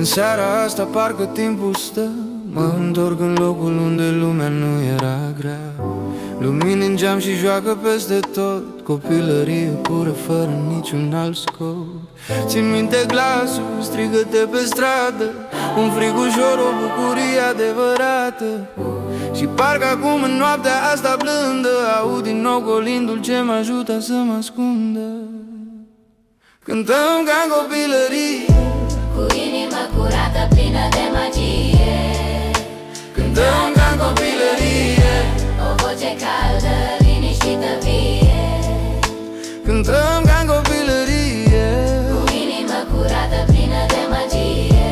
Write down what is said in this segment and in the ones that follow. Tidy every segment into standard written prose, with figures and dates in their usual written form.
seara asta parcă timpul stă, mă întorc în locul unde lumea nu era grea. Lumini în geam și joacă peste tot, copilărie pură fără niciun alt scop. Țin minte glasul, strigăte pe stradă, un frig ușor, o bucurie adevărată. Și parcă acum în noaptea asta blândă aud din nou colindul ce mă ajută să mă ascundă. Cântăm ca în copilărie, cu inima curată, plină de magie. cântăm ca în copilărie, o voce caldă, liniștită, vie. cântăm ca în copilărie, cu inima curată, plină de magie.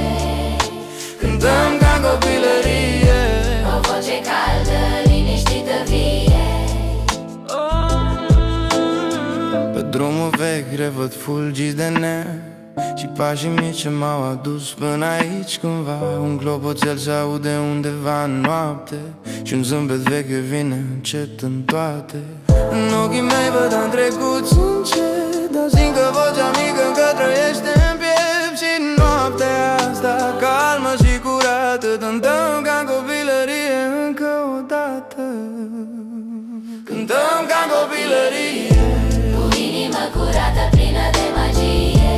cântăm ca în copilărie, o voce caldă, liniștită, vie. Pe drumul vechi revăd fulgiți de ner și pașii mici ce m-au adus până aici cândva. Un clopoțel se aude undeva în noapte și un zâmbet veche vine încet în toate. În ochii mei văd am trecut încet, dar simt că vocea mică încă trăiește în piept. Și noaptea asta calmă și curată cântăm ca în copilărie încă o dată. Cântăm ca în copilărie, cu inima curată, plină de magie.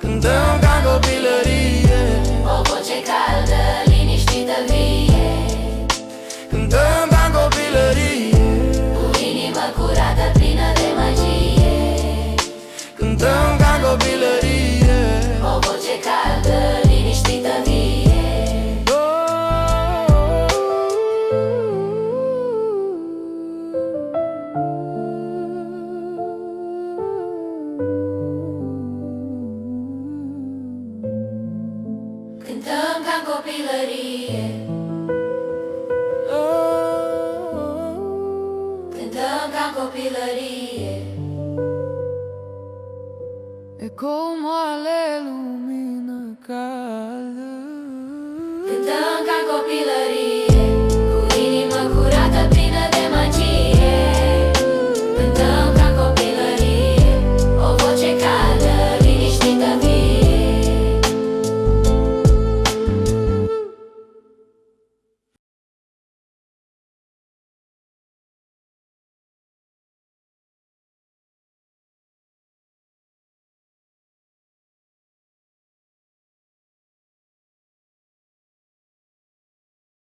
cântăm ca în copilărie, o voce caldă, liniștită, vie. cântăm ca în copilărie, cu inima curată, plină de magie. cântăm ca în copilărie, o voce caldă, liniștită, vie. Cântăm ca în copilărie, cântăm ca în copilărie. E como ale lumină caldă. Cântăm ca în copilărie.